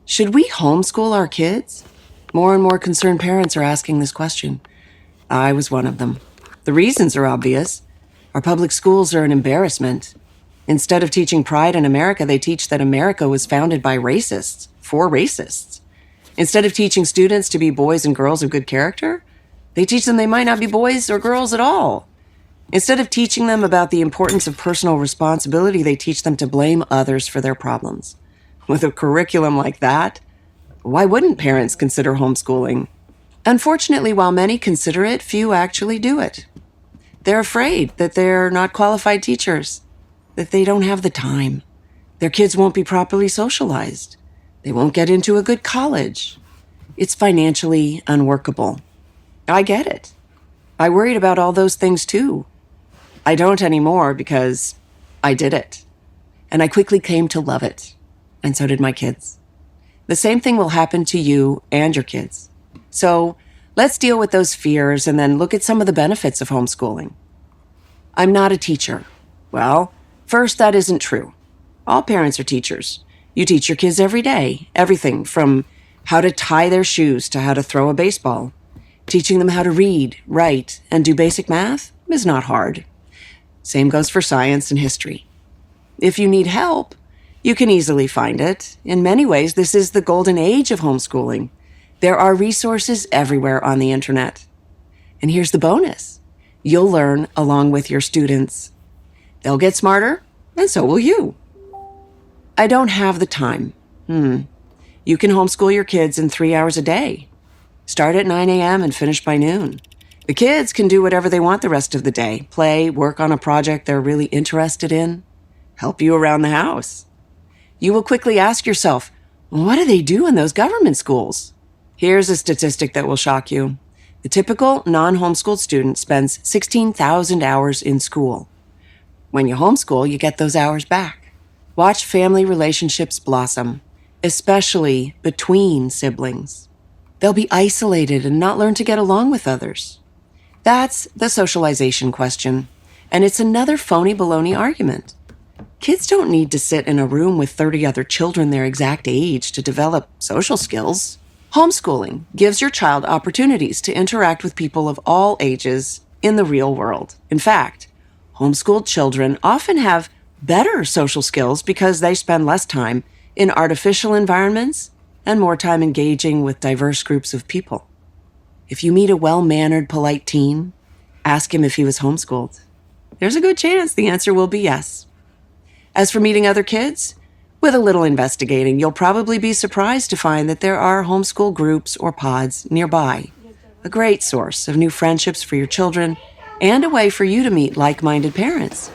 Should we homeschool our kids? More and more concerned parents are asking this question. I was one of them. The reasons are obvious. Our public schools are an embarrassment. Instead of teaching pride in America, they teach that America was founded by racists, for racists. Instead of teaching students to be boys and girls of good character, they teach them they might not be boys or girls at all. Instead of teaching them about the importance of personal responsibility, they teach them to blame others for their problems. With a curriculum like that, why wouldn't parents consider homeschooling? Unfortunately, while many consider it, few actually do it. They're afraid that they're not qualified teachers, that they don't have the time. Their kids won't be properly socialized. They won't get into a good college. It's financially unworkable. I get it. I worried about all those things too. I don't anymore because I did it. And I quickly came to love it. And so did my kids. The same thing will happen to you and your kids. So let's deal with those fears and then look at some of the benefits of homeschooling. I'm not a teacher. Well, first, that isn't true. All parents are teachers. You teach your kids every day, everything from how to tie their shoes to how to throw a baseball. Teaching them how to read, write, and do basic math is not hard. Same goes for science and history. If you need help, you can easily find it. In many ways, this is the golden age of homeschooling. There are resources everywhere on the internet. And here's the bonus. You'll learn along with your students. They'll get smarter, and so will you. I don't have the time. You can homeschool your kids in 3 hours a day. Start at 9 a.m. and finish by noon. The kids can do whatever they want the rest of the day. Play, work on a project they're really interested in, help you around the house. You will quickly ask yourself, what do they do in those government schools? Here's a statistic that will shock you. The typical non-homeschooled student spends 16,000 hours in school. When you homeschool, you get those hours back. Watch family relationships blossom, especially between siblings. They'll be isolated and not learn to get along with others. That's the socialization question, and it's another phony baloney argument. Kids don't need to sit in a room with 30 other children their exact age to develop social skills. Homeschooling gives your child opportunities to interact with people of all ages in the real world. In fact, homeschooled children often have better social skills because they spend less time in artificial environments and more time engaging with diverse groups of people. If you meet a well-mannered, polite teen, ask him if he was homeschooled. There's a good chance the answer will be yes. As for meeting other kids, with a little investigating, you'll probably be surprised to find that there are homeschool groups or pods nearby. A great source of new friendships for your children and a way for you to meet like-minded parents.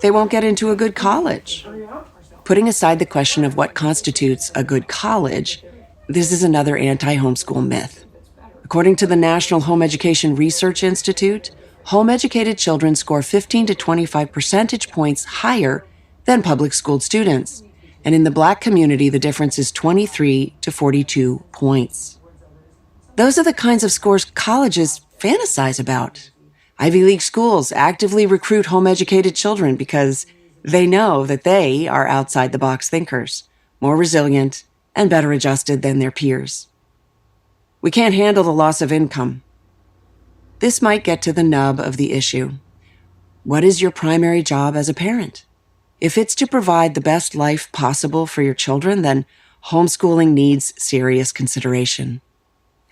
They won't get into a good college. Putting aside the question of what constitutes a good college, this is another anti-homeschool myth. According to the National Home Education Research Institute, home-educated children score 15 to 25 percentage points higher than public schooled students. And in the Black community, the difference is 23 to 42 points. Those are the kinds of scores colleges fantasize about. Ivy League schools actively recruit home-educated children because they know that they are outside-the-box thinkers, more resilient, and better adjusted than their peers. We can't handle the loss of income. This might get to the nub of the issue. What is your primary job as a parent? If it's to provide the best life possible for your children, then homeschooling needs serious consideration.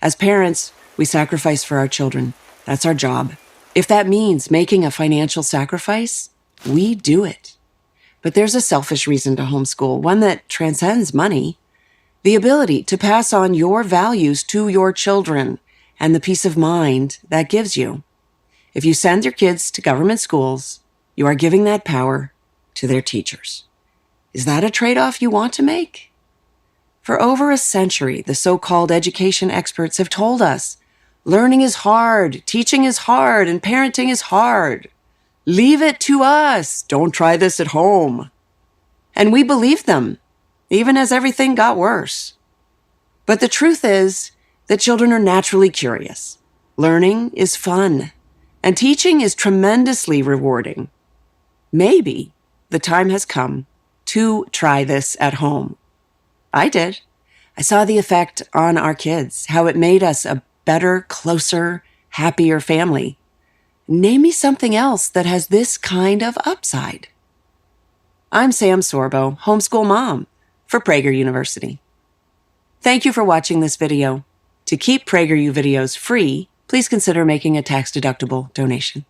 As parents, we sacrifice for our children. That's our job. If that means making a financial sacrifice, we do it. But there's a selfish reason to homeschool, one that transcends money. The ability to pass on your values to your children and the peace of mind that gives you. If you send your kids to government schools, you are giving that power to their teachers. Is that a trade-off you want to make? For over a century, the so-called education experts have told us, learning is hard, teaching is hard, and parenting is hard. Leave it to us. Don't try this at home. And we believed them, even as everything got worse. But the truth is that children are naturally curious. Learning is fun, and teaching is tremendously rewarding. Maybe the time has come to try this at home. I did. I saw the effect on our kids, how it made us a better, closer, happier family. Name me something else that has this kind of upside. I'm Sam Sorbo, homeschool mom for Prager University. Thank you for watching this video. To keep PragerU videos free, please consider making a tax-deductible donation.